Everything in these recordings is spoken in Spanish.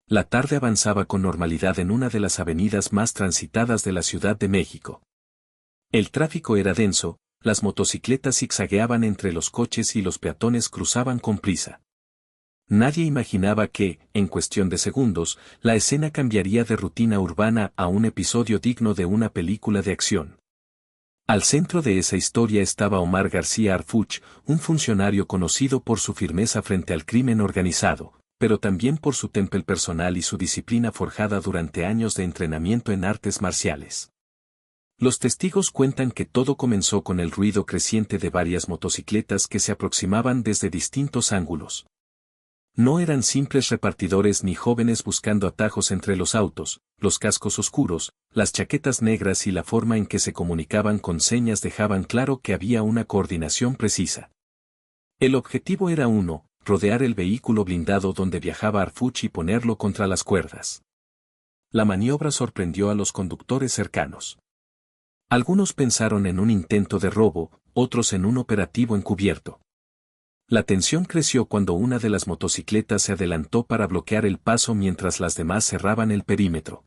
La tarde avanzaba con normalidad en una de las avenidas más transitadas de la Ciudad de México. El tráfico era denso, las motocicletas zigzagueaban entre los coches y los peatones cruzaban con prisa. Nadie imaginaba que, en cuestión de segundos, la escena cambiaría de rutina urbana a un episodio digno de una película de acción. Al centro de esa historia estaba Omar García Harfuch, un funcionario conocido por su firmeza frente al crimen organizado, pero también por su temple personal y su disciplina forjada durante años de entrenamiento en artes marciales. Los testigos cuentan que todo comenzó con el ruido creciente de varias motocicletas que se aproximaban desde distintos ángulos. No eran simples repartidores ni jóvenes buscando atajos entre los autos, los cascos oscuros, las chaquetas negras y la forma en que se comunicaban con señas dejaban claro que había una coordinación precisa. El objetivo era uno, rodear el vehículo blindado donde viajaba Harfuch y ponerlo contra las cuerdas. La maniobra sorprendió a los conductores cercanos. Algunos pensaron en un intento de robo, otros en un operativo encubierto. La tensión creció cuando una de las motocicletas se adelantó para bloquear el paso mientras las demás cerraban el perímetro.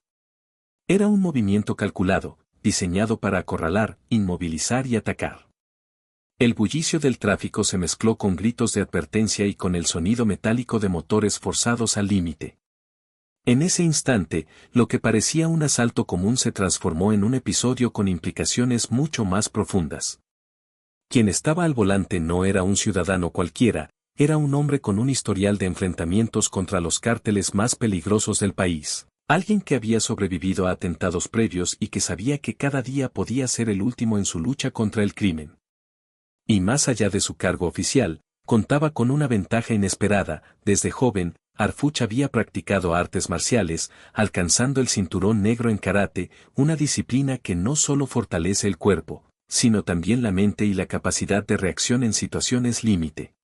Era un movimiento calculado, diseñado para acorralar, inmovilizar y atacar. El bullicio del tráfico se mezcló con gritos de advertencia y con el sonido metálico de motores forzados al límite. En ese instante, lo que parecía un asalto común se transformó en un episodio con implicaciones mucho más profundas. Quien estaba al volante no era un ciudadano cualquiera, era un hombre con un historial de enfrentamientos contra los cárteles más peligrosos del país, alguien que había sobrevivido a atentados previos y que sabía que cada día podía ser el último en su lucha contra el crimen. Y más allá de su cargo oficial, contaba con una ventaja inesperada. Desde joven, Harfuch había practicado artes marciales, alcanzando el cinturón negro en karate, una disciplina que no solo fortalece el cuerpo, sino también la mente y la capacidad de reacción en situaciones límite.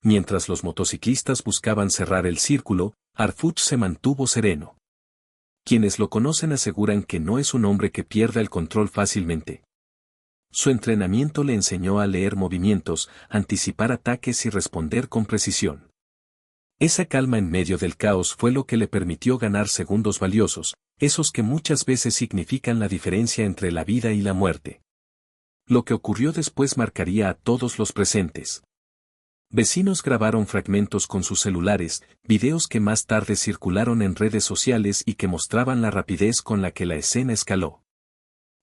Mientras los motociclistas buscaban cerrar el círculo, Harfuch se mantuvo sereno. Quienes lo conocen aseguran que no es un hombre que pierda el control fácilmente. Su entrenamiento le enseñó a leer movimientos, anticipar ataques y responder con precisión. Esa calma en medio del caos fue lo que le permitió ganar segundos valiosos, esos que muchas veces significan la diferencia entre la vida y la muerte. Lo que ocurrió después marcaría a todos los presentes. Vecinos grabaron fragmentos con sus celulares, videos que más tarde circularon en redes sociales y que mostraban la rapidez con la que la escena escaló.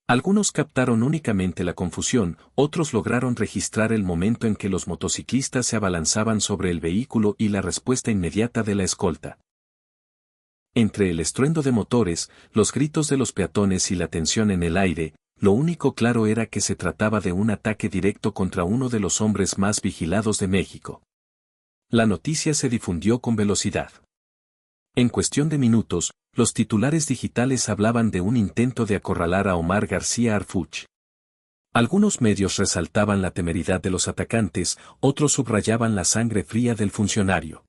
Algunos captaron únicamente la confusión, otros lograron registrar el momento en que los motociclistas se abalanzaban sobre el vehículo y la respuesta inmediata de la escolta. Entre el estruendo de motores, los gritos de los peatones y la tensión en el aire, lo único claro era que se trataba de un ataque directo contra uno de los hombres más vigilados de México. La noticia se difundió con velocidad. En cuestión de minutos, los titulares digitales hablaban de un intento de acorralar a Omar García Harfuch. Algunos medios resaltaban la temeridad de los atacantes, otros subrayaban la sangre fría del funcionario.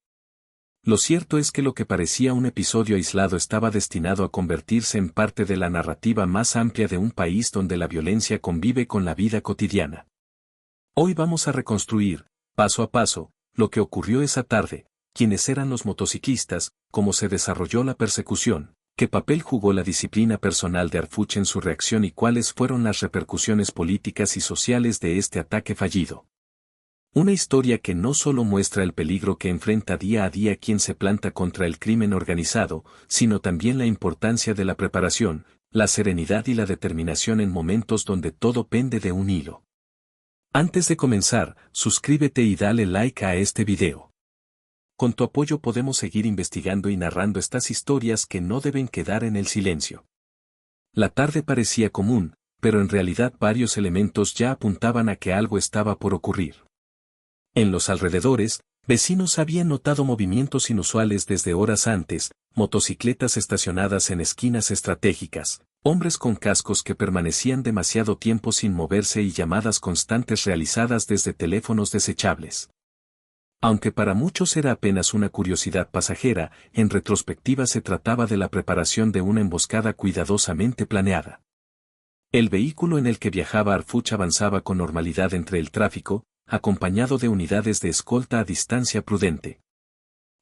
Lo cierto es que lo que parecía un episodio aislado estaba destinado a convertirse en parte de la narrativa más amplia de un país donde la violencia convive con la vida cotidiana. Hoy vamos a reconstruir, paso a paso, lo que ocurrió esa tarde, quiénes eran los motociclistas, cómo se desarrolló la persecución, qué papel jugó la disciplina personal de Harfuch en su reacción y cuáles fueron las repercusiones políticas y sociales de este ataque fallido. Una historia que no solo muestra el peligro que enfrenta día a día quien se planta contra el crimen organizado, sino también la importancia de la preparación, la serenidad y la determinación en momentos donde todo pende de un hilo. Antes de comenzar, suscríbete y dale like a este video. Con tu apoyo podemos seguir investigando y narrando estas historias que no deben quedar en el silencio. La tarde parecía común, pero en realidad varios elementos ya apuntaban a que algo estaba por ocurrir. En los alrededores, vecinos habían notado movimientos inusuales desde horas antes, motocicletas estacionadas en esquinas estratégicas, hombres con cascos que permanecían demasiado tiempo sin moverse y llamadas constantes realizadas desde teléfonos desechables. Aunque para muchos era apenas una curiosidad pasajera, en retrospectiva se trataba de la preparación de una emboscada cuidadosamente planeada. El vehículo en el que viajaba Harfuch avanzaba con normalidad entre el tráfico, acompañado de unidades de escolta a distancia prudente.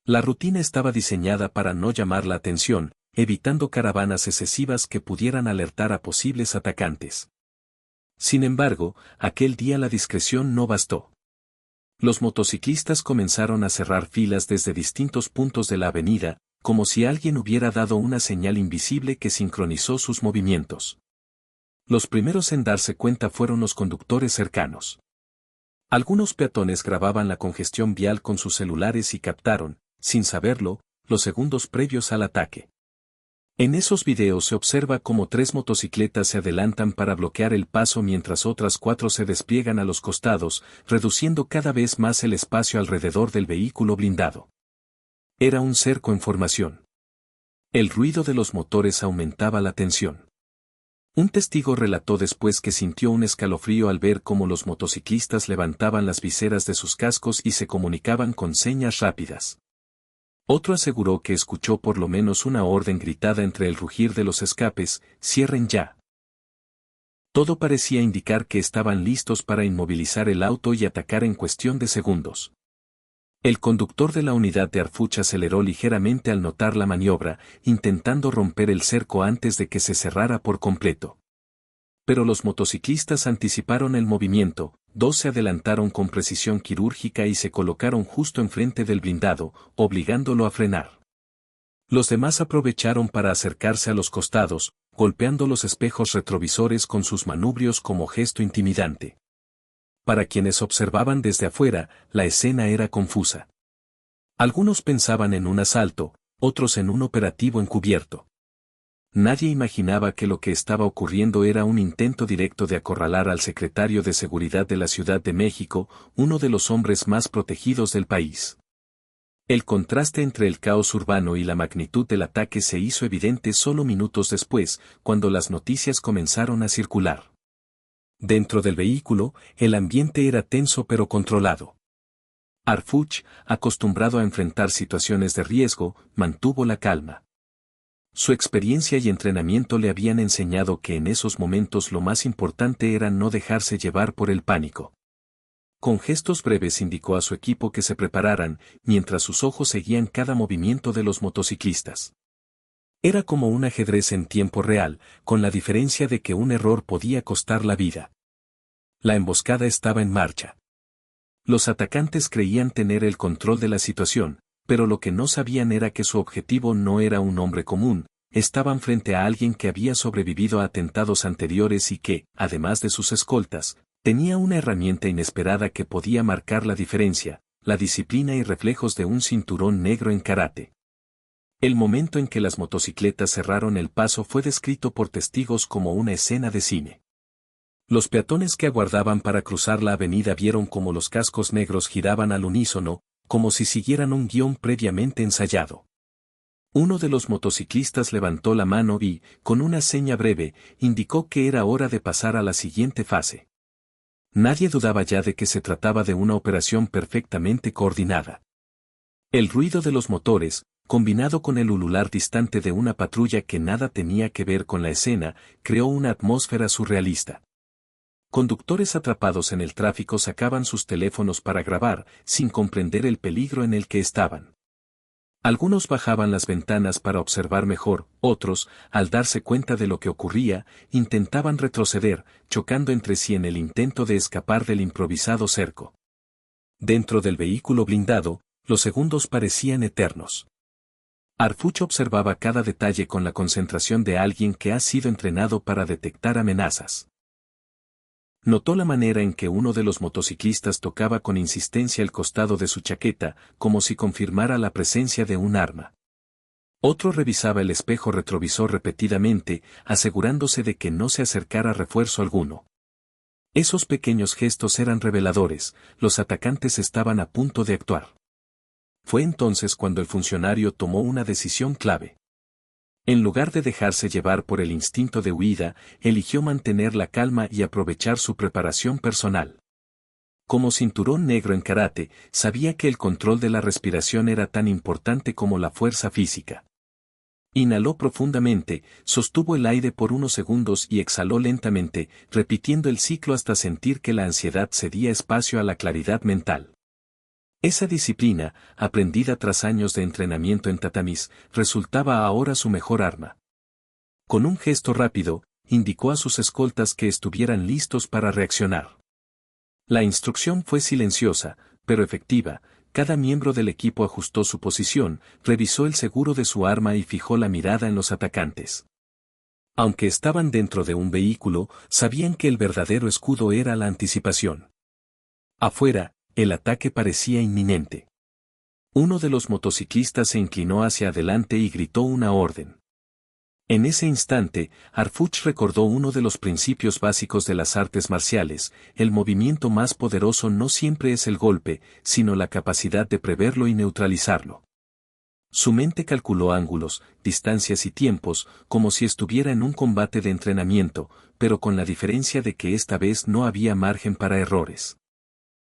La rutina estaba diseñada para no llamar la atención, evitando caravanas excesivas que pudieran alertar a posibles atacantes. Sin embargo, aquel día la discreción no bastó. Los motociclistas comenzaron a cerrar filas desde distintos puntos de la avenida, como si alguien hubiera dado una señal invisible que sincronizó sus movimientos. Los primeros en darse cuenta fueron los conductores cercanos. Algunos peatones grababan la congestión vial con sus celulares y captaron, sin saberlo, los segundos previos al ataque. En esos videos se observa cómo 3 motocicletas se adelantan para bloquear el paso mientras otras 4 se despliegan a los costados, reduciendo cada vez más el espacio alrededor del vehículo blindado. Era un cerco en formación. El ruido de los motores aumentaba la tensión. Un testigo relató después que sintió un escalofrío al ver cómo los motociclistas levantaban las viseras de sus cascos y se comunicaban con señas rápidas. Otro aseguró que escuchó por lo menos una orden gritada entre el rugir de los escapes: «¡Cierren ya!». Todo parecía indicar que estaban listos para inmovilizar el auto y atacar en cuestión de segundos. El conductor de la unidad de Arfuch aceleró ligeramente al notar la maniobra, intentando romper el cerco antes de que se cerrara por completo. Pero los motociclistas anticiparon el movimiento, 2 se adelantaron con precisión quirúrgica y se colocaron justo enfrente del blindado, obligándolo a frenar. Los demás aprovecharon para acercarse a los costados, golpeando los espejos retrovisores con sus manubrios como gesto intimidante. Para quienes observaban desde afuera, la escena era confusa. Algunos pensaban en un asalto, otros en un operativo encubierto. Nadie imaginaba que lo que estaba ocurriendo era un intento directo de acorralar al secretario de Seguridad de la Ciudad de México, uno de los hombres más protegidos del país. El contraste entre el caos urbano y la magnitud del ataque se hizo evidente solo minutos después, cuando las noticias comenzaron a circular. Dentro del vehículo, el ambiente era tenso pero controlado. Arfuch, acostumbrado a enfrentar situaciones de riesgo, mantuvo la calma. Su experiencia y entrenamiento le habían enseñado que en esos momentos lo más importante era no dejarse llevar por el pánico. Con gestos breves indicó a su equipo que se prepararan, mientras sus ojos seguían cada movimiento de los motociclistas. Era como un ajedrez en tiempo real, con la diferencia de que un error podía costar la vida. La emboscada estaba en marcha. Los atacantes creían tener el control de la situación, pero lo que no sabían era que su objetivo no era un hombre común, estaban frente a alguien que había sobrevivido a atentados anteriores y que, además de sus escoltas, tenía una herramienta inesperada que podía marcar la diferencia: la disciplina y reflejos de un cinturón negro en karate. El momento en que las motocicletas cerraron el paso fue descrito por testigos como una escena de cine. Los peatones que aguardaban para cruzar la avenida vieron cómo los cascos negros giraban al unísono, como si siguieran un guión previamente ensayado. Uno de los motociclistas levantó la mano y, con una seña breve, indicó que era hora de pasar a la siguiente fase. Nadie dudaba ya de que se trataba de una operación perfectamente coordinada. El ruido de los motores, combinado con el ulular distante de una patrulla que nada tenía que ver con la escena, creó una atmósfera surrealista. Conductores atrapados en el tráfico sacaban sus teléfonos para grabar, sin comprender el peligro en el que estaban. Algunos bajaban las ventanas para observar mejor, otros, al darse cuenta de lo que ocurría, intentaban retroceder, chocando entre sí en el intento de escapar del improvisado cerco. Dentro del vehículo blindado, los segundos parecían eternos. Arfuch observaba cada detalle con la concentración de alguien que ha sido entrenado para detectar amenazas. Notó la manera en que uno de los motociclistas tocaba con insistencia el costado de su chaqueta, como si confirmara la presencia de un arma. Otro revisaba el espejo retrovisor repetidamente, asegurándose de que no se acercara refuerzo alguno. Esos pequeños gestos eran reveladores: los atacantes estaban a punto de actuar. Fue entonces cuando el funcionario tomó una decisión clave. En lugar de dejarse llevar por el instinto de huida, eligió mantener la calma y aprovechar su preparación personal. Como cinturón negro en karate, sabía que el control de la respiración era tan importante como la fuerza física. Inhaló profundamente, sostuvo el aire por unos segundos y exhaló lentamente, repitiendo el ciclo hasta sentir que la ansiedad cedía espacio a la claridad mental. Esa disciplina, aprendida tras años de entrenamiento en tatamis, resultaba ahora su mejor arma. Con un gesto rápido, indicó a sus escoltas que estuvieran listos para reaccionar. La instrucción fue silenciosa, pero efectiva. Cada miembro del equipo ajustó su posición, revisó el seguro de su arma y fijó la mirada en los atacantes. Aunque estaban dentro de un vehículo, sabían que el verdadero escudo era la anticipación. Afuera, el ataque parecía inminente. Uno de los motociclistas se inclinó hacia adelante y gritó una orden. En ese instante, Harfuch recordó uno de los principios básicos de las artes marciales: el movimiento más poderoso no siempre es el golpe, sino la capacidad de preverlo y neutralizarlo. Su mente calculó ángulos, distancias y tiempos, como si estuviera en un combate de entrenamiento, pero con la diferencia de que esta vez no había margen para errores.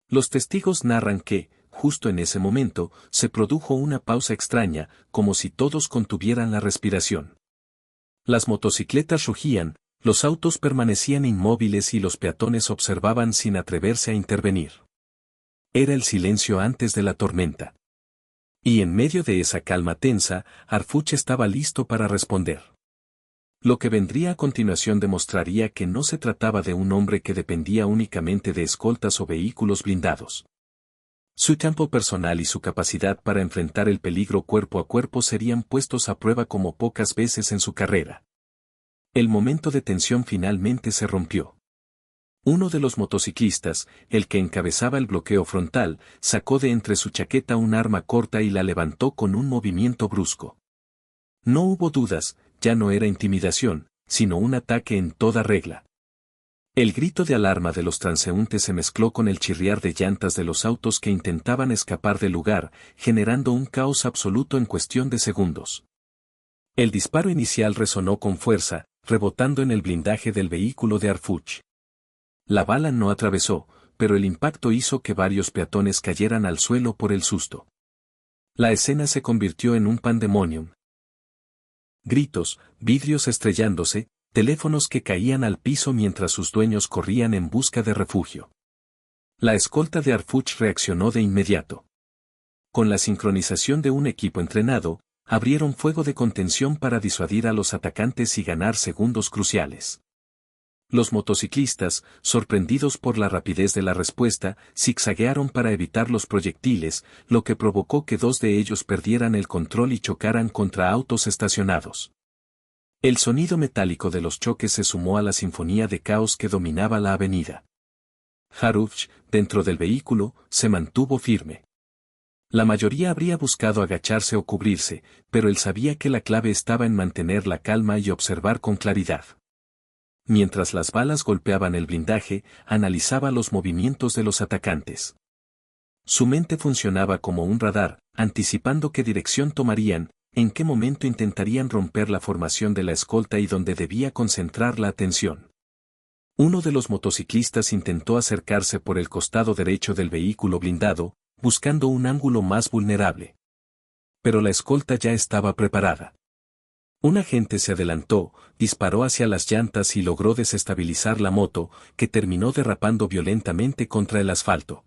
Los testigos narran que, justo en ese momento, se produjo una pausa extraña, como si todos contuvieran la respiración. Las motocicletas rugían, los autos permanecían inmóviles y los peatones observaban sin atreverse a intervenir. Era el silencio antes de la tormenta. Y en medio de esa calma tensa, Harfuch estaba listo para responder. Lo que vendría a continuación demostraría que no se trataba de un hombre que dependía únicamente de escoltas o vehículos blindados. Su campo personal y su capacidad para enfrentar el peligro cuerpo a cuerpo serían puestos a prueba como pocas veces en su carrera. El momento de tensión finalmente se rompió. Uno de los motociclistas, el que encabezaba el bloqueo frontal, sacó de entre su chaqueta un arma corta y la levantó con un movimiento brusco. No hubo dudas, ya no era intimidación, sino un ataque en toda regla. El grito de alarma de los transeúntes se mezcló con el chirriar de llantas de los autos que intentaban escapar del lugar, generando un caos absoluto en cuestión de segundos. El disparo inicial resonó con fuerza, rebotando en el blindaje del vehículo de Harfuch. La bala no atravesó, pero el impacto hizo que varios peatones cayeran al suelo por el susto. La escena se convirtió en un pandemonium. Gritos, vidrios estrellándose, teléfonos que caían al piso mientras sus dueños corrían en busca de refugio. La escolta de Harfuch reaccionó de inmediato. Con la sincronización de un equipo entrenado, abrieron fuego de contención para disuadir a los atacantes y ganar segundos cruciales. Los motociclistas, sorprendidos por la rapidez de la respuesta, zigzaguearon para evitar los proyectiles, lo que provocó que dos de ellos perdieran el control y chocaran contra autos estacionados. El sonido metálico de los choques se sumó a la sinfonía de caos que dominaba la avenida. Harfuch, dentro del vehículo, se mantuvo firme. La mayoría habría buscado agacharse o cubrirse, pero él sabía que la clave estaba en mantener la calma y observar con claridad. Mientras las balas golpeaban el blindaje, analizaba los movimientos de los atacantes. Su mente funcionaba como un radar, anticipando qué dirección tomarían, en qué momento intentarían romper la formación de la escolta y dónde debía concentrar la atención. Uno de los motociclistas intentó acercarse por el costado derecho del vehículo blindado, buscando un ángulo más vulnerable. Pero la escolta ya estaba preparada. Un agente se adelantó, disparó hacia las llantas y logró desestabilizar la moto, que terminó derrapando violentamente contra el asfalto.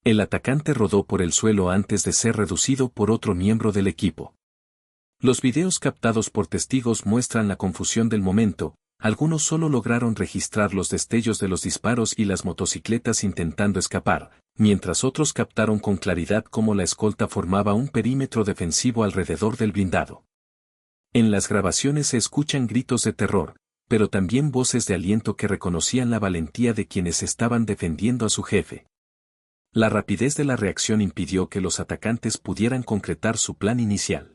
El atacante rodó por el suelo antes de ser reducido por otro miembro del equipo. Los videos captados por testigos muestran la confusión del momento. Algunos solo lograron registrar los destellos de los disparos y las motocicletas intentando escapar, mientras otros captaron con claridad cómo la escolta formaba un perímetro defensivo alrededor del blindado. En las grabaciones se escuchan gritos de terror, pero también voces de aliento que reconocían la valentía de quienes estaban defendiendo a su jefe. La rapidez de la reacción impidió que los atacantes pudieran concretar su plan inicial.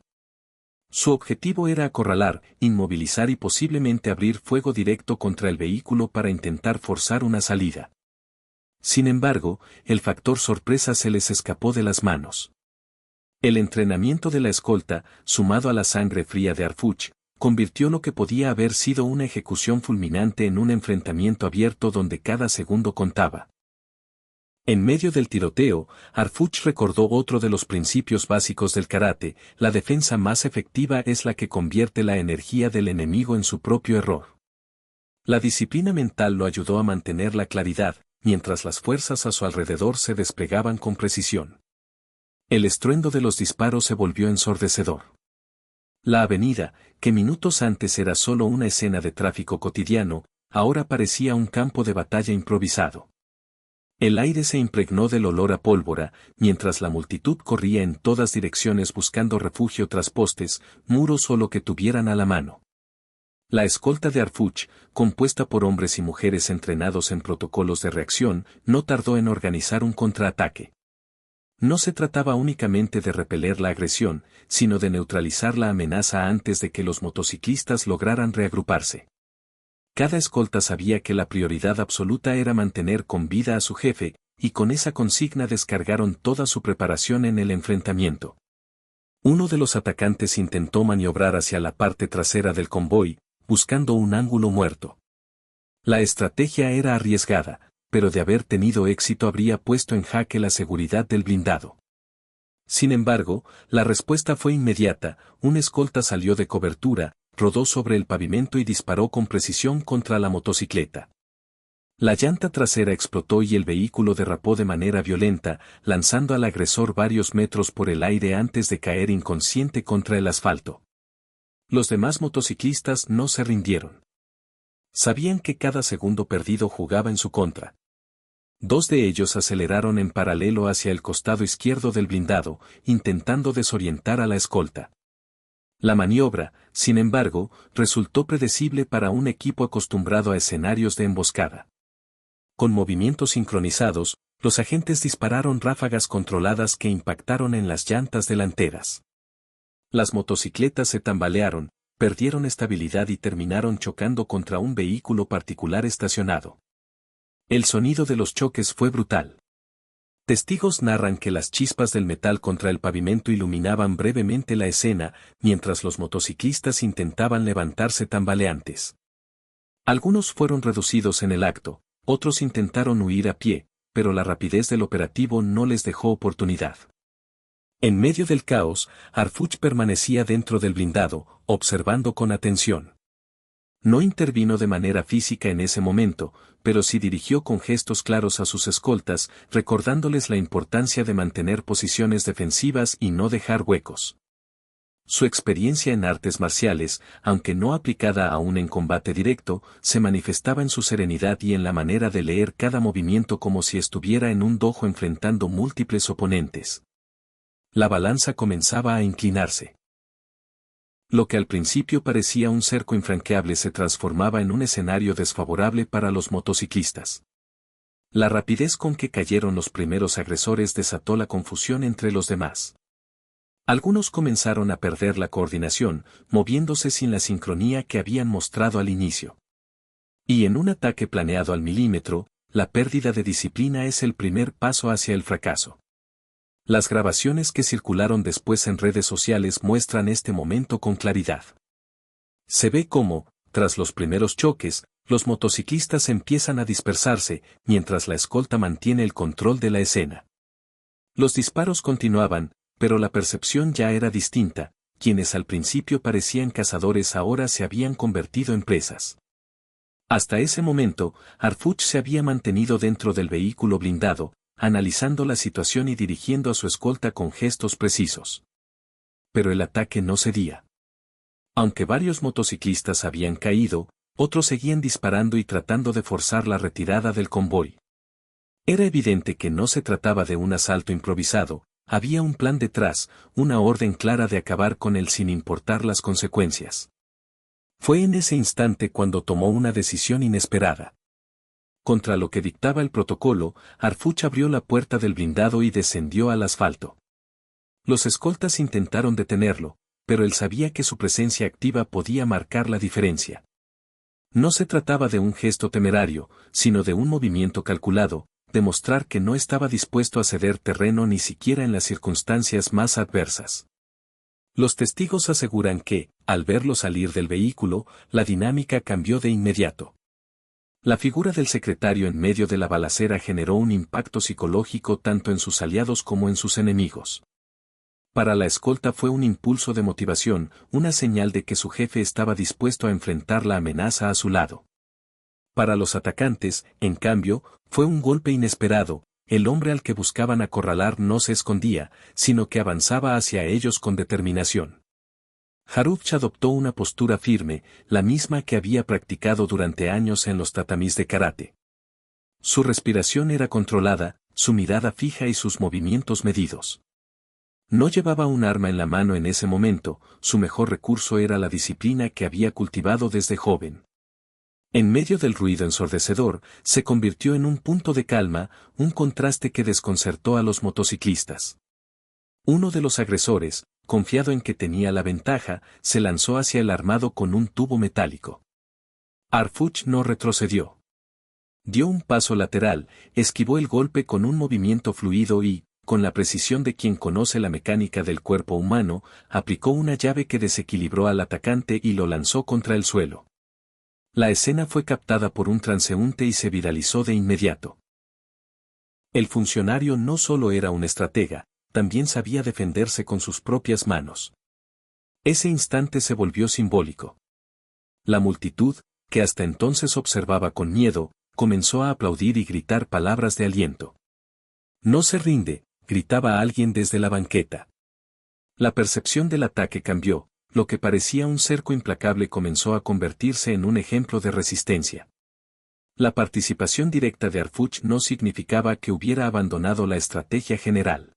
Su objetivo era acorralar, inmovilizar y posiblemente abrir fuego directo contra el vehículo para intentar forzar una salida. Sin embargo, el factor sorpresa se les escapó de las manos. El entrenamiento de la escolta, sumado a la sangre fría de Harfuch, convirtió lo que podía haber sido una ejecución fulminante en un enfrentamiento abierto donde cada segundo contaba. En medio del tiroteo, Harfuch recordó otro de los principios básicos del karate: la defensa más efectiva es la que convierte la energía del enemigo en su propio error. La disciplina mental lo ayudó a mantener la claridad, mientras las fuerzas a su alrededor se desplegaban con precisión. El estruendo de los disparos se volvió ensordecedor. La avenida, que minutos antes era solo una escena de tráfico cotidiano, ahora parecía un campo de batalla improvisado. El aire se impregnó del olor a pólvora, mientras la multitud corría en todas direcciones buscando refugio tras postes, muros o lo que tuvieran a la mano. La escolta de Harfuch, compuesta por hombres y mujeres entrenados en protocolos de reacción, no tardó en organizar un contraataque. No se trataba únicamente de repeler la agresión, sino de neutralizar la amenaza antes de que los motociclistas lograran reagruparse. Cada escolta sabía que la prioridad absoluta era mantener con vida a su jefe, y con esa consigna descargaron toda su preparación en el enfrentamiento. Uno de los atacantes intentó maniobrar hacia la parte trasera del convoy, buscando un ángulo muerto. La estrategia era arriesgada, pero de haber tenido éxito habría puesto en jaque la seguridad del blindado. Sin embargo, la respuesta fue inmediata, un escolta salió de cobertura, rodó sobre el pavimento y disparó con precisión contra la motocicleta. La llanta trasera explotó y el vehículo derrapó de manera violenta, lanzando al agresor varios metros por el aire antes de caer inconsciente contra el asfalto. Los demás motociclistas no se rindieron. Sabían que cada segundo perdido jugaba en su contra. Dos de ellos aceleraron en paralelo hacia el costado izquierdo del blindado, intentando desorientar a la escolta. La maniobra, sin embargo, resultó predecible para un equipo acostumbrado a escenarios de emboscada. Con movimientos sincronizados, los agentes dispararon ráfagas controladas que impactaron en las llantas delanteras. Las motocicletas se tambalearon, perdieron estabilidad y terminaron chocando contra un vehículo particular estacionado. El sonido de los choques fue brutal. Testigos narran que las chispas del metal contra el pavimento iluminaban brevemente la escena, mientras los motociclistas intentaban levantarse tambaleantes. Algunos fueron reducidos en el acto, otros intentaron huir a pie, pero la rapidez del operativo no les dejó oportunidad. En medio del caos, Harfuch permanecía dentro del blindado, observando con atención. No intervino de manera física en ese momento, pero sí dirigió con gestos claros a sus escoltas, recordándoles la importancia de mantener posiciones defensivas y no dejar huecos. Su experiencia en artes marciales, aunque no aplicada aún en combate directo, se manifestaba en su serenidad y en la manera de leer cada movimiento como si estuviera en un dojo enfrentando múltiples oponentes. La balanza comenzaba a inclinarse. Lo que al principio parecía un cerco infranqueable se transformaba en un escenario desfavorable para los motociclistas. La rapidez con que cayeron los primeros agresores desató la confusión entre los demás. Algunos comenzaron a perder la coordinación, moviéndose sin la sincronía que habían mostrado al inicio. Y en un ataque planeado al milímetro, la pérdida de disciplina es el primer paso hacia el fracaso. Las grabaciones que circularon después en redes sociales muestran este momento con claridad. Se ve cómo, tras los primeros choques, los motociclistas empiezan a dispersarse, mientras la escolta mantiene el control de la escena. Los disparos continuaban, pero la percepción ya era distinta, quienes al principio parecían cazadores ahora se habían convertido en presas. Hasta ese momento, Harfuch se había mantenido dentro del vehículo blindado, analizando la situación y dirigiendo a su escolta con gestos precisos. Pero el ataque no cedía. Aunque varios motociclistas habían caído, otros seguían disparando y tratando de forzar la retirada del convoy. Era evidente que no se trataba de un asalto improvisado, había un plan detrás, una orden clara de acabar con él sin importar las consecuencias. Fue en ese instante cuando tomó una decisión inesperada. Contra lo que dictaba el protocolo, Harfuch abrió la puerta del blindado y descendió al asfalto. Los escoltas intentaron detenerlo, pero él sabía que su presencia activa podía marcar la diferencia. No se trataba de un gesto temerario, sino de un movimiento calculado, demostrar que no estaba dispuesto a ceder terreno ni siquiera en las circunstancias más adversas. Los testigos aseguran que, al verlo salir del vehículo, la dinámica cambió de inmediato. La figura del secretario en medio de la balacera generó un impacto psicológico tanto en sus aliados como en sus enemigos. Para la escolta fue un impulso de motivación, una señal de que su jefe estaba dispuesto a enfrentar la amenaza a su lado. Para los atacantes, en cambio, fue un golpe inesperado, el hombre al que buscaban acorralar no se escondía, sino que avanzaba hacia ellos con determinación. Harfuch adoptó una postura firme, la misma que había practicado durante años en los tatamis de karate. Su respiración era controlada, su mirada fija y sus movimientos medidos. No llevaba un arma en la mano en ese momento, su mejor recurso era la disciplina que había cultivado desde joven. En medio del ruido ensordecedor, se convirtió en un punto de calma, un contraste que desconcertó a los motociclistas. Uno de los agresores, confiado en que tenía la ventaja, se lanzó hacia el armado con un tubo metálico. Harfuch no retrocedió. Dio un paso lateral, esquivó el golpe con un movimiento fluido y, con la precisión de quien conoce la mecánica del cuerpo humano, aplicó una llave que desequilibró al atacante y lo lanzó contra el suelo. La escena fue captada por un transeúnte y se viralizó de inmediato. El funcionario no solo era un estratega, también sabía defenderse con sus propias manos. Ese instante se volvió simbólico. La multitud, que hasta entonces observaba con miedo, comenzó a aplaudir y gritar palabras de aliento. «No se rinde», gritaba alguien desde la banqueta. La percepción del ataque cambió, lo que parecía un cerco implacable comenzó a convertirse en un ejemplo de resistencia. La participación directa de Harfuch no significaba que hubiera abandonado la estrategia general.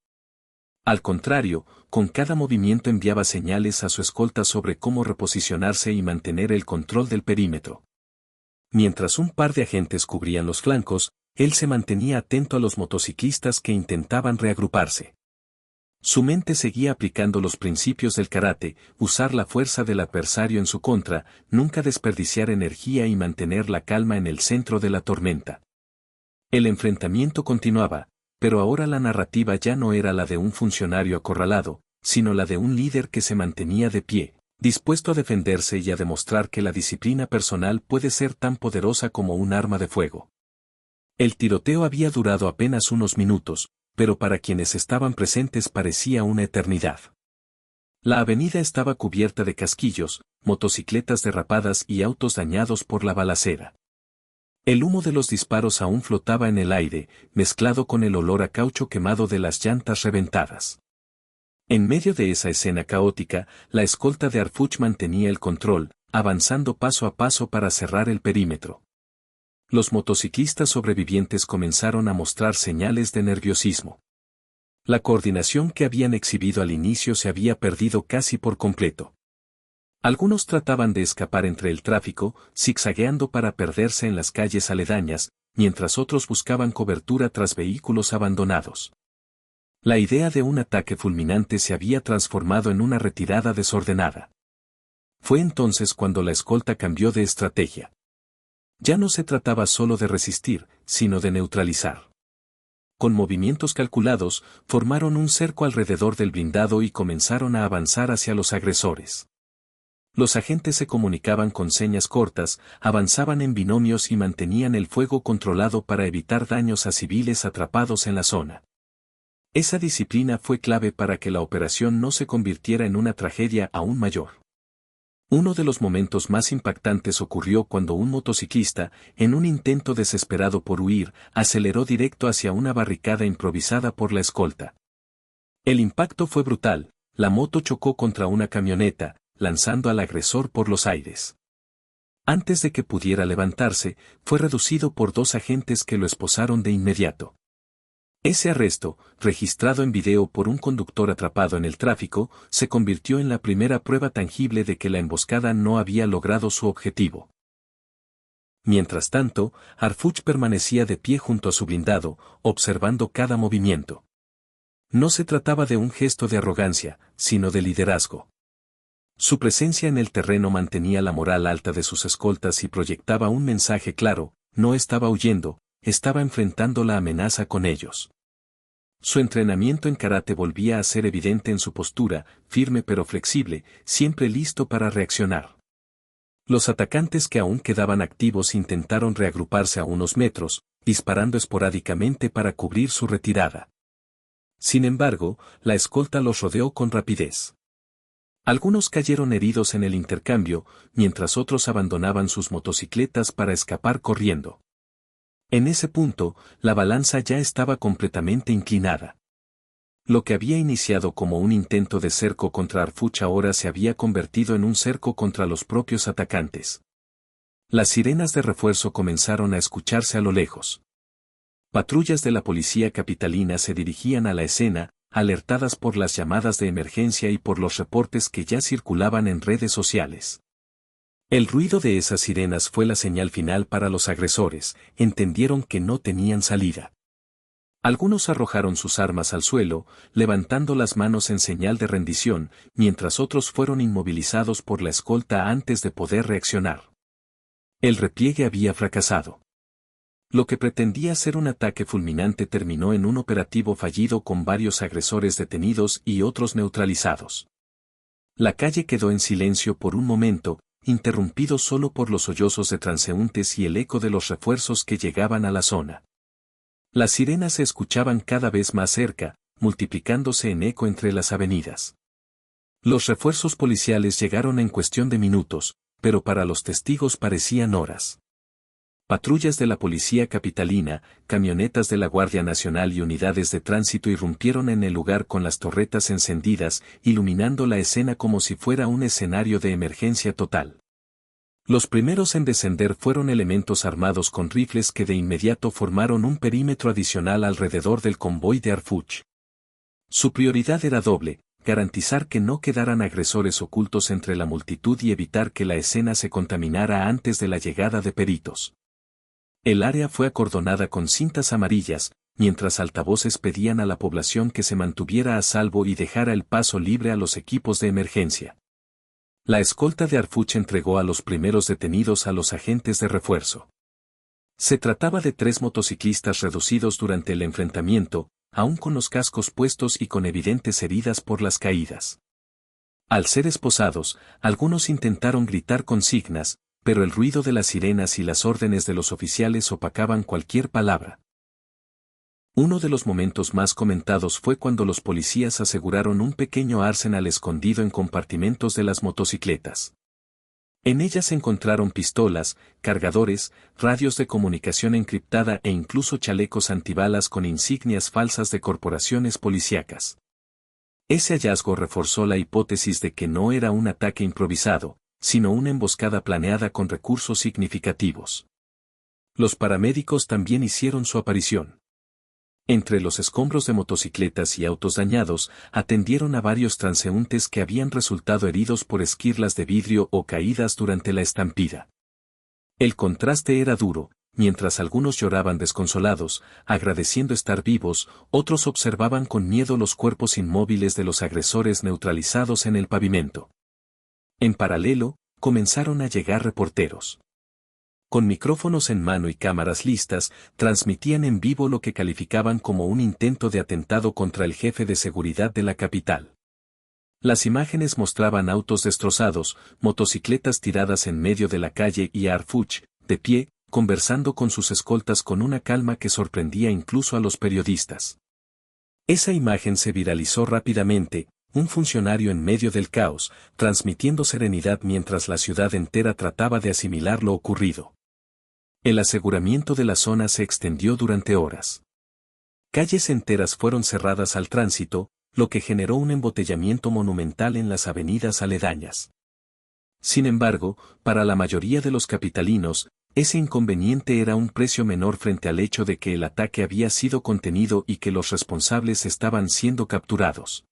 Al contrario, con cada movimiento enviaba señales a su escolta sobre cómo reposicionarse y mantener el control del perímetro. Mientras un par de agentes cubrían los flancos, él se mantenía atento a los motociclistas que intentaban reagruparse. Su mente seguía aplicando los principios del karate, usar la fuerza del adversario en su contra, nunca desperdiciar energía y mantener la calma en el centro de la tormenta. El enfrentamiento continuaba, pero ahora la narrativa ya no era la de un funcionario acorralado, sino la de un líder que se mantenía de pie, dispuesto a defenderse y a demostrar que la disciplina personal puede ser tan poderosa como un arma de fuego. El tiroteo había durado apenas unos minutos, pero para quienes estaban presentes parecía una eternidad. La avenida estaba cubierta de casquillos, motocicletas derrapadas y autos dañados por la balacera. El humo de los disparos aún flotaba en el aire, mezclado con el olor a caucho quemado de las llantas reventadas. En medio de esa escena caótica, la escolta de Harfuch mantenía el control, avanzando paso a paso para cerrar el perímetro. Los motociclistas sobrevivientes comenzaron a mostrar señales de nerviosismo. La coordinación que habían exhibido al inicio se había perdido casi por completo. Algunos trataban de escapar entre el tráfico, zigzagueando para perderse en las calles aledañas, mientras otros buscaban cobertura tras vehículos abandonados. La idea de un ataque fulminante se había transformado en una retirada desordenada. Fue entonces cuando la escolta cambió de estrategia. Ya no se trataba solo de resistir, sino de neutralizar. Con movimientos calculados, formaron un cerco alrededor del blindado y comenzaron a avanzar hacia los agresores. Los agentes se comunicaban con señas cortas, avanzaban en binomios y mantenían el fuego controlado para evitar daños a civiles atrapados en la zona. Esa disciplina fue clave para que la operación no se convirtiera en una tragedia aún mayor. Uno de los momentos más impactantes ocurrió cuando un motociclista, en un intento desesperado por huir, aceleró directo hacia una barricada improvisada por la escolta. El impacto fue brutal, la moto chocó contra una camioneta, lanzando al agresor por los aires. Antes de que pudiera levantarse, fue reducido por dos agentes que lo esposaron de inmediato. Ese arresto, registrado en video por un conductor atrapado en el tráfico, se convirtió en la primera prueba tangible de que la emboscada no había logrado su objetivo. Mientras tanto, Harfuch permanecía de pie junto a su blindado, observando cada movimiento. No se trataba de un gesto de arrogancia, sino de liderazgo. Su presencia en el terreno mantenía la moral alta de sus escoltas y proyectaba un mensaje claro: no estaba huyendo, estaba enfrentando la amenaza con ellos. Su entrenamiento en karate volvía a ser evidente en su postura, firme pero flexible, siempre listo para reaccionar. Los atacantes que aún quedaban activos intentaron reagruparse a unos metros, disparando esporádicamente para cubrir su retirada. Sin embargo, la escolta los rodeó con rapidez. Algunos cayeron heridos en el intercambio, mientras otros abandonaban sus motocicletas para escapar corriendo. En ese punto, la balanza ya estaba completamente inclinada. Lo que había iniciado como un intento de cerco contra Harfuch ahora se había convertido en un cerco contra los propios atacantes. Las sirenas de refuerzo comenzaron a escucharse a lo lejos. Patrullas de la policía capitalina se dirigían a la escena, alertadas por las llamadas de emergencia y por los reportes que ya circulaban en redes sociales. El ruido de esas sirenas fue la señal final para los agresores, entendieron que no tenían salida. Algunos arrojaron sus armas al suelo, levantando las manos en señal de rendición, mientras otros fueron inmovilizados por la escolta antes de poder reaccionar. El repliegue había fracasado. Lo que pretendía ser un ataque fulminante terminó en un operativo fallido con varios agresores detenidos y otros neutralizados. La calle quedó en silencio por un momento, interrumpido solo por los sollozos de transeúntes y el eco de los refuerzos que llegaban a la zona. Las sirenas se escuchaban cada vez más cerca, multiplicándose en eco entre las avenidas. Los refuerzos policiales llegaron en cuestión de minutos, pero para los testigos parecían horas. Patrullas de la policía capitalina, camionetas de la Guardia Nacional y unidades de tránsito irrumpieron en el lugar con las torretas encendidas, iluminando la escena como si fuera un escenario de emergencia total. Los primeros en descender fueron elementos armados con rifles que de inmediato formaron un perímetro adicional alrededor del convoy de Harfuch. Su prioridad era doble: garantizar que no quedaran agresores ocultos entre la multitud y evitar que la escena se contaminara antes de la llegada de peritos. El área fue acordonada con cintas amarillas, mientras altavoces pedían a la población que se mantuviera a salvo y dejara el paso libre a los equipos de emergencia. La escolta de Harfuch entregó a los primeros detenidos a los agentes de refuerzo. Se trataba de 3 motociclistas reducidos durante el enfrentamiento, aún con los cascos puestos y con evidentes heridas por las caídas. Al ser esposados, algunos intentaron gritar consignas, pero el ruido de las sirenas y las órdenes de los oficiales opacaban cualquier palabra. Uno de los momentos más comentados fue cuando los policías aseguraron un pequeño arsenal escondido en compartimentos de las motocicletas. En ellas se encontraron pistolas, cargadores, radios de comunicación encriptada e incluso chalecos antibalas con insignias falsas de corporaciones policíacas. Ese hallazgo reforzó la hipótesis de que no era un ataque improvisado, sino una emboscada planeada con recursos significativos. Los paramédicos también hicieron su aparición. Entre los escombros de motocicletas y autos dañados, atendieron a varios transeúntes que habían resultado heridos por esquirlas de vidrio o caídas durante la estampida. El contraste era duro: mientras algunos lloraban desconsolados, agradeciendo estar vivos, otros observaban con miedo los cuerpos inmóviles de los agresores neutralizados en el pavimento. En paralelo, comenzaron a llegar reporteros. Con micrófonos en mano y cámaras listas, transmitían en vivo lo que calificaban como un intento de atentado contra el jefe de seguridad de la capital. Las imágenes mostraban autos destrozados, motocicletas tiradas en medio de la calle y a Harfuch, de pie, conversando con sus escoltas con una calma que sorprendía incluso a los periodistas. Esa imagen se viralizó rápidamente: un funcionario en medio del caos, transmitiendo serenidad mientras la ciudad entera trataba de asimilar lo ocurrido. El aseguramiento de la zona se extendió durante horas. Calles enteras fueron cerradas al tránsito, lo que generó un embotellamiento monumental en las avenidas aledañas. Sin embargo, para la mayoría de los capitalinos, ese inconveniente era un precio menor frente al hecho de que el ataque había sido contenido y que los responsables estaban siendo capturados.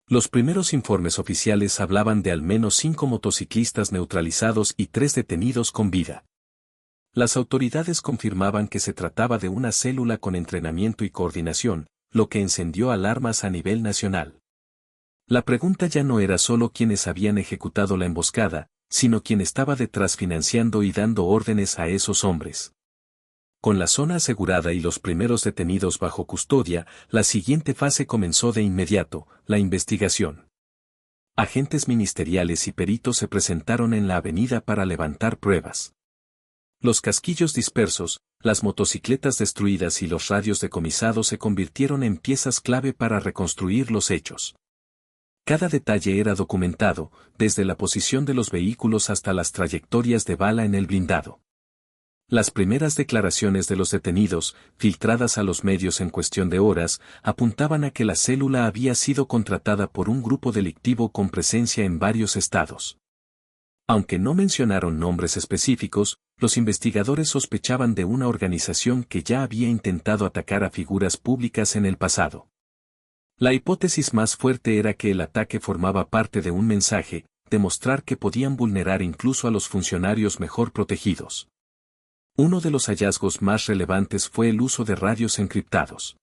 Los primeros informes oficiales hablaban de al menos 5 motociclistas neutralizados y 3 detenidos con vida. Las autoridades confirmaban que se trataba de una célula con entrenamiento y coordinación, lo que encendió alarmas a nivel nacional. La pregunta ya no era solo quiénes habían ejecutado la emboscada, sino quién estaba detrás financiando y dando órdenes a esos hombres. Con la zona asegurada y los primeros detenidos bajo custodia, la siguiente fase comenzó de inmediato: la investigación. Agentes ministeriales y peritos se presentaron en la avenida para levantar pruebas. Los casquillos dispersos, las motocicletas destruidas y los radios decomisados se convirtieron en piezas clave para reconstruir los hechos. Cada detalle era documentado, desde la posición de los vehículos hasta las trayectorias de bala en el blindado. Las primeras declaraciones de los detenidos, filtradas a los medios en cuestión de horas, apuntaban a que la célula había sido contratada por un grupo delictivo con presencia en varios estados. Aunque no mencionaron nombres específicos, los investigadores sospechaban de una organización que ya había intentado atacar a figuras públicas en el pasado. La hipótesis más fuerte era que el ataque formaba parte de un mensaje, demostrar que podían vulnerar incluso a los funcionarios mejor protegidos. Uno de los hallazgos más relevantes fue el uso de radios encriptados.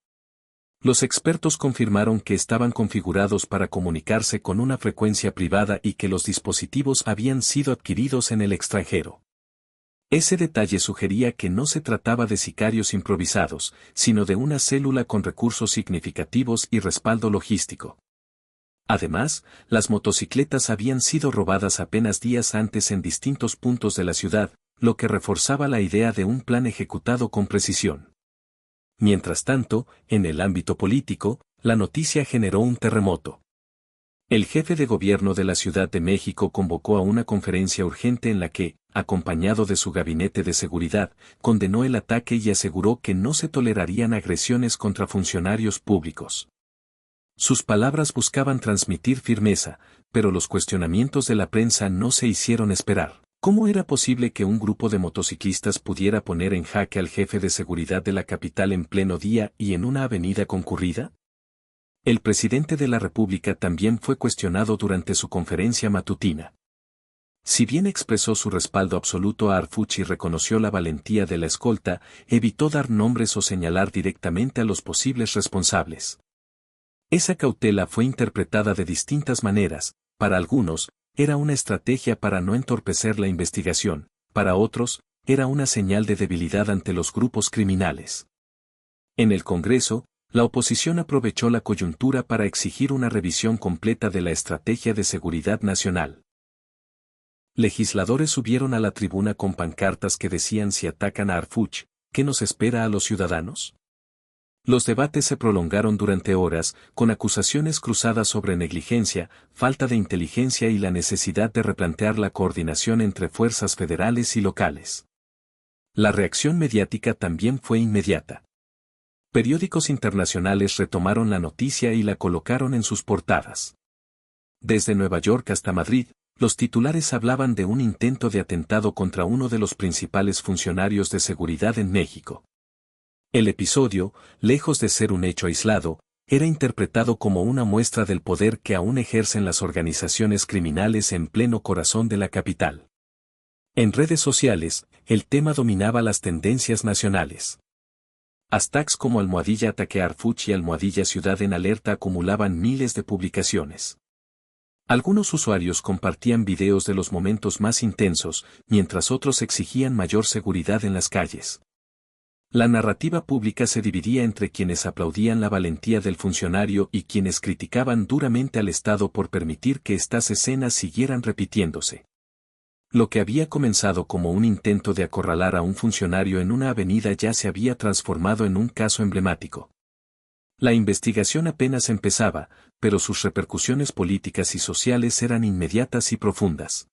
Los expertos confirmaron que estaban configurados para comunicarse con una frecuencia privada y que los dispositivos habían sido adquiridos en el extranjero. Ese detalle sugería que no se trataba de sicarios improvisados, sino de una célula con recursos significativos y respaldo logístico. Además, las motocicletas habían sido robadas apenas días antes en distintos puntos de la ciudad, lo que reforzaba la idea de un plan ejecutado con precisión. Mientras tanto, en el ámbito político, la noticia generó un terremoto. El jefe de gobierno de la Ciudad de México convocó a una conferencia urgente en la que, acompañado de su gabinete de seguridad, condenó el ataque y aseguró que no se tolerarían agresiones contra funcionarios públicos. Sus palabras buscaban transmitir firmeza, pero los cuestionamientos de la prensa no se hicieron esperar. ¿Cómo era posible que un grupo de motociclistas pudiera poner en jaque al jefe de seguridad de la capital en pleno día y en una avenida concurrida? El presidente de la República también fue cuestionado durante su conferencia matutina. Si bien expresó su respaldo absoluto a Arfuch y reconoció la valentía de la escolta, evitó dar nombres o señalar directamente a los posibles responsables. Esa cautela fue interpretada de distintas maneras. Para algunos, era una estrategia para no entorpecer la investigación, para otros, era una señal de debilidad ante los grupos criminales. En el Congreso, la oposición aprovechó la coyuntura para exigir una revisión completa de la estrategia de seguridad nacional. Legisladores subieron a la tribuna con pancartas que decían: si atacan a Arfuch, ¿qué nos espera a los ciudadanos? Los debates se prolongaron durante horas, con acusaciones cruzadas sobre negligencia, falta de inteligencia y la necesidad de replantear la coordinación entre fuerzas federales y locales. La reacción mediática también fue inmediata. Periódicos internacionales retomaron la noticia y la colocaron en sus portadas. Desde Nueva York hasta Madrid, los titulares hablaban de un intento de atentado contra uno de los principales funcionarios de seguridad en México. El episodio, lejos de ser un hecho aislado, era interpretado como una muestra del poder que aún ejercen las organizaciones criminales en pleno corazón de la capital. En redes sociales, el tema dominaba las tendencias nacionales. Hashtags como #ataque Arfuch y #ciudad en alerta acumulaban miles de publicaciones. Algunos usuarios compartían videos de los momentos más intensos, mientras otros exigían mayor seguridad en las calles. La narrativa pública se dividía entre quienes aplaudían la valentía del funcionario y quienes criticaban duramente al Estado por permitir que estas escenas siguieran repitiéndose. Lo que había comenzado como un intento de acorralar a un funcionario en una avenida ya se había transformado en un caso emblemático. La investigación apenas empezaba, pero sus repercusiones políticas y sociales eran inmediatas y profundas.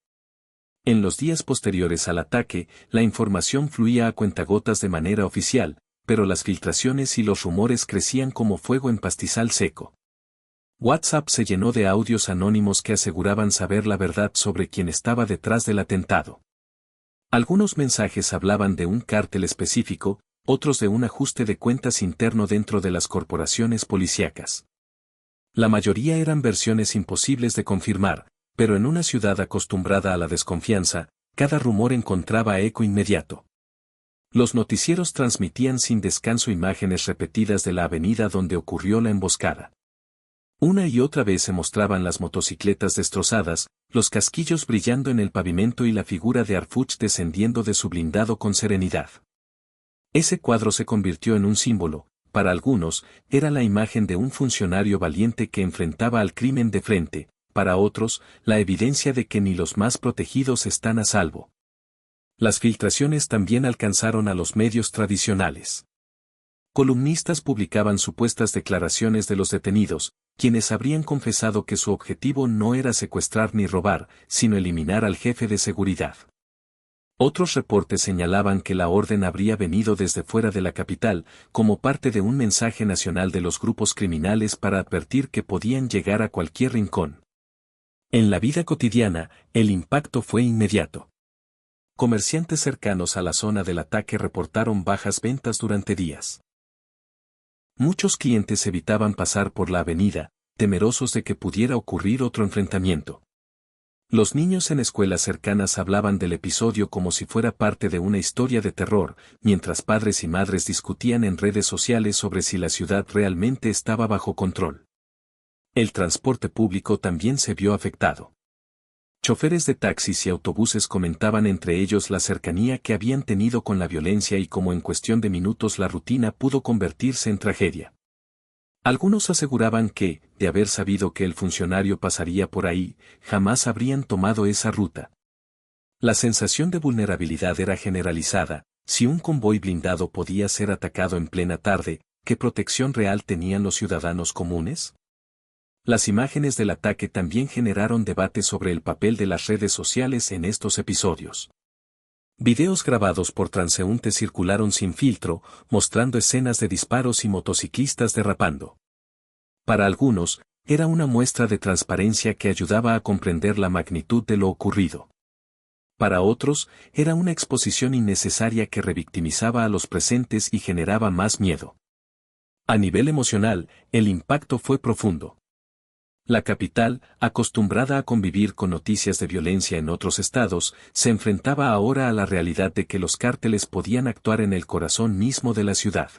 En los días posteriores al ataque, la información fluía a cuentagotas de manera oficial, pero las filtraciones y los rumores crecían como fuego en pastizal seco. WhatsApp se llenó de audios anónimos que aseguraban saber la verdad sobre quién estaba detrás del atentado. Algunos mensajes hablaban de un cártel específico, otros de un ajuste de cuentas interno dentro de las corporaciones policíacas. La mayoría eran versiones imposibles de confirmar, pero en una ciudad acostumbrada a la desconfianza, cada rumor encontraba eco inmediato. Los noticieros transmitían sin descanso imágenes repetidas de la avenida donde ocurrió la emboscada. Una y otra vez se mostraban las motocicletas destrozadas, los casquillos brillando en el pavimento y la figura de Arfuch descendiendo de su blindado con serenidad. Ese cuadro se convirtió en un símbolo. Para algunos, era la imagen de un funcionario valiente que enfrentaba al crimen de frente, para otros, la evidencia de que ni los más protegidos están a salvo. Las filtraciones también alcanzaron a los medios tradicionales. Columnistas publicaban supuestas declaraciones de los detenidos, quienes habrían confesado que su objetivo no era secuestrar ni robar, sino eliminar al jefe de seguridad. Otros reportes señalaban que la orden habría venido desde fuera de la capital, como parte de un mensaje nacional de los grupos criminales para advertir que podían llegar a cualquier rincón. En la vida cotidiana, el impacto fue inmediato. Comerciantes cercanos a la zona del ataque reportaron bajas ventas durante días. Muchos clientes evitaban pasar por la avenida, temerosos de que pudiera ocurrir otro enfrentamiento. Los niños en escuelas cercanas hablaban del episodio como si fuera parte de una historia de terror, mientras padres y madres discutían en redes sociales sobre si la ciudad realmente estaba bajo control. El transporte público también se vio afectado. Choferes de taxis y autobuses comentaban entre ellos la cercanía que habían tenido con la violencia y cómo en cuestión de minutos la rutina pudo convertirse en tragedia. Algunos aseguraban que, de haber sabido que el funcionario pasaría por ahí, jamás habrían tomado esa ruta. La sensación de vulnerabilidad era generalizada. Si un convoy blindado podía ser atacado en plena tarde, ¿qué protección real tenían los ciudadanos comunes? Las imágenes del ataque también generaron debate sobre el papel de las redes sociales en estos episodios. Videos grabados por transeúntes circularon sin filtro, mostrando escenas de disparos y motociclistas derrapando. Para algunos, era una muestra de transparencia que ayudaba a comprender la magnitud de lo ocurrido. Para otros, era una exposición innecesaria que revictimizaba a los presentes y generaba más miedo. A nivel emocional, el impacto fue profundo. La capital, acostumbrada a convivir con noticias de violencia en otros estados, se enfrentaba ahora a la realidad de que los cárteles podían actuar en el corazón mismo de la ciudad.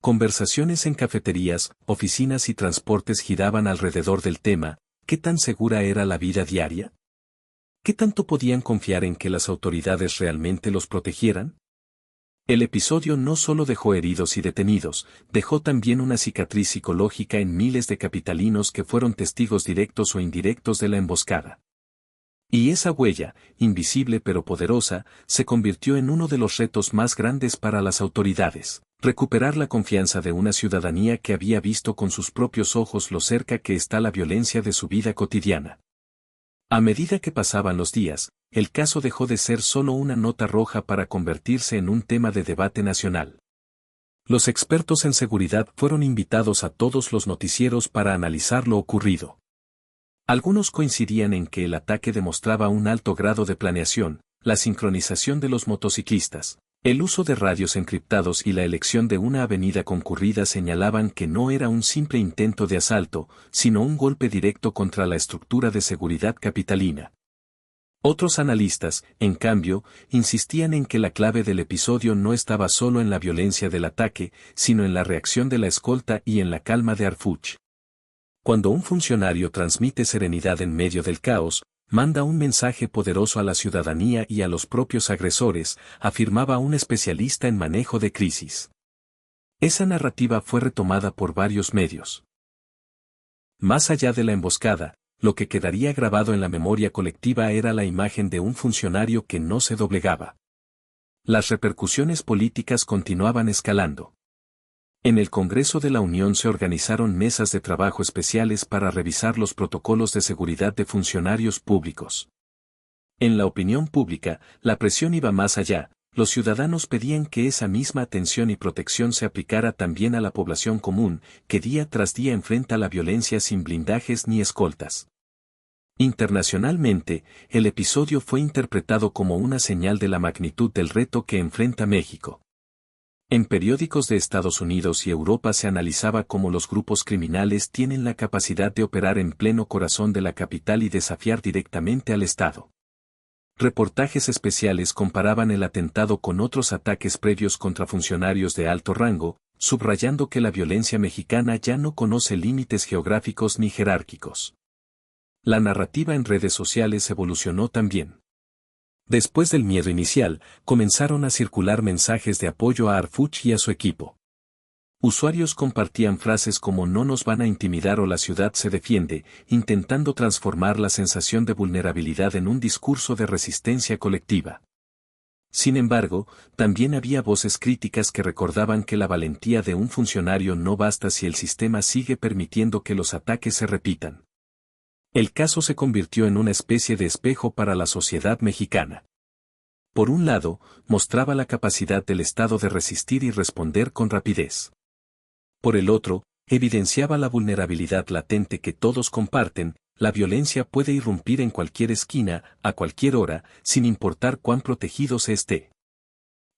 Conversaciones en cafeterías, oficinas y transportes giraban alrededor del tema: ¿qué tan segura era la vida diaria? ¿Qué tanto podían confiar en que las autoridades realmente los protegieran? El episodio no solo dejó heridos y detenidos, dejó también una cicatriz psicológica en miles de capitalinos que fueron testigos directos o indirectos de la emboscada. Y esa huella, invisible pero poderosa, se convirtió en uno de los retos más grandes para las autoridades: recuperar la confianza de una ciudadanía que había visto con sus propios ojos lo cerca que está la violencia de su vida cotidiana. A medida que pasaban los días, el caso dejó de ser solo una nota roja para convertirse en un tema de debate nacional. Los expertos en seguridad fueron invitados a todos los noticieros para analizar lo ocurrido. Algunos coincidían en que el ataque demostraba un alto grado de planeación, la sincronización de los motociclistas, el uso de radios encriptados y la elección de una avenida concurrida señalaban que no era un simple intento de asalto, sino un golpe directo contra la estructura de seguridad capitalina. Otros analistas, en cambio, insistían en que la clave del episodio no estaba solo en la violencia del ataque, sino en la reacción de la escolta y en la calma de Arfuch. Cuando un funcionario transmite serenidad en medio del caos, manda un mensaje poderoso a la ciudadanía y a los propios agresores, afirmaba un especialista en manejo de crisis. Esa narrativa fue retomada por varios medios. Más allá de la emboscada, lo que quedaría grabado en la memoria colectiva era la imagen de un funcionario que no se doblegaba. Las repercusiones políticas continuaban escalando. En el Congreso de la Unión se organizaron mesas de trabajo especiales para revisar los protocolos de seguridad de funcionarios públicos. En la opinión pública, la presión iba más allá. Los ciudadanos pedían que esa misma atención y protección se aplicara también a la población común, que día tras día enfrenta la violencia sin blindajes ni escoltas. Internacionalmente, el episodio fue interpretado como una señal de la magnitud del reto que enfrenta México. En periódicos de Estados Unidos y Europa se analizaba cómo los grupos criminales tienen la capacidad de operar en pleno corazón de la capital y desafiar directamente al Estado. Reportajes especiales comparaban el atentado con otros ataques previos contra funcionarios de alto rango, subrayando que la violencia mexicana ya no conoce límites geográficos ni jerárquicos. La narrativa en redes sociales evolucionó también. Después del miedo inicial, comenzaron a circular mensajes de apoyo a Arfuch y a su equipo. Usuarios compartían frases como "no nos van a intimidar" o "la ciudad se defiende", intentando transformar la sensación de vulnerabilidad en un discurso de resistencia colectiva. Sin embargo, también había voces críticas que recordaban que la valentía de un funcionario no basta si el sistema sigue permitiendo que los ataques se repitan. El caso se convirtió en una especie de espejo para la sociedad mexicana. Por un lado, mostraba la capacidad del Estado de resistir y responder con rapidez. Por el otro, evidenciaba la vulnerabilidad latente que todos comparten. La violencia puede irrumpir en cualquier esquina, a cualquier hora, sin importar cuán protegido se esté.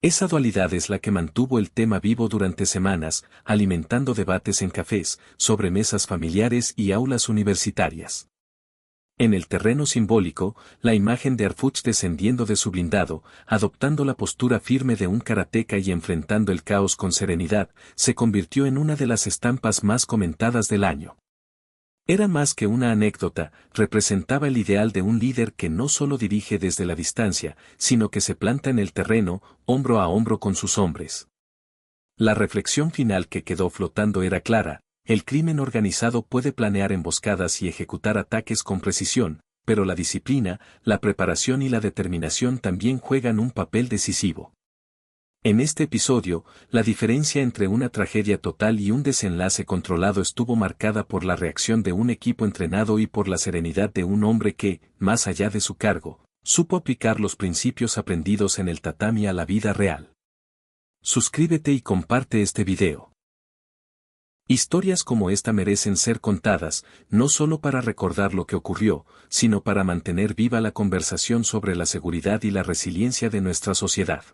Esa dualidad es la que mantuvo el tema vivo durante semanas, alimentando debates en cafés, sobremesas familiares y aulas universitarias. En el terreno simbólico, la imagen de Arfuch descendiendo de su blindado, adoptando la postura firme de un karateca y enfrentando el caos con serenidad, se convirtió en una de las estampas más comentadas del año. Era más que una anécdota, representaba el ideal de un líder que no solo dirige desde la distancia, sino que se planta en el terreno, hombro a hombro con sus hombres. La reflexión final que quedó flotando era clara: el crimen organizado puede planear emboscadas y ejecutar ataques con precisión, pero la disciplina, la preparación y la determinación también juegan un papel decisivo. En este episodio, la diferencia entre una tragedia total y un desenlace controlado estuvo marcada por la reacción de un equipo entrenado y por la serenidad de un hombre que, más allá de su cargo, supo aplicar los principios aprendidos en el tatami a la vida real. Suscríbete y comparte este video. Historias como esta merecen ser contadas, no solo para recordar lo que ocurrió, sino para mantener viva la conversación sobre la seguridad y la resiliencia de nuestra sociedad.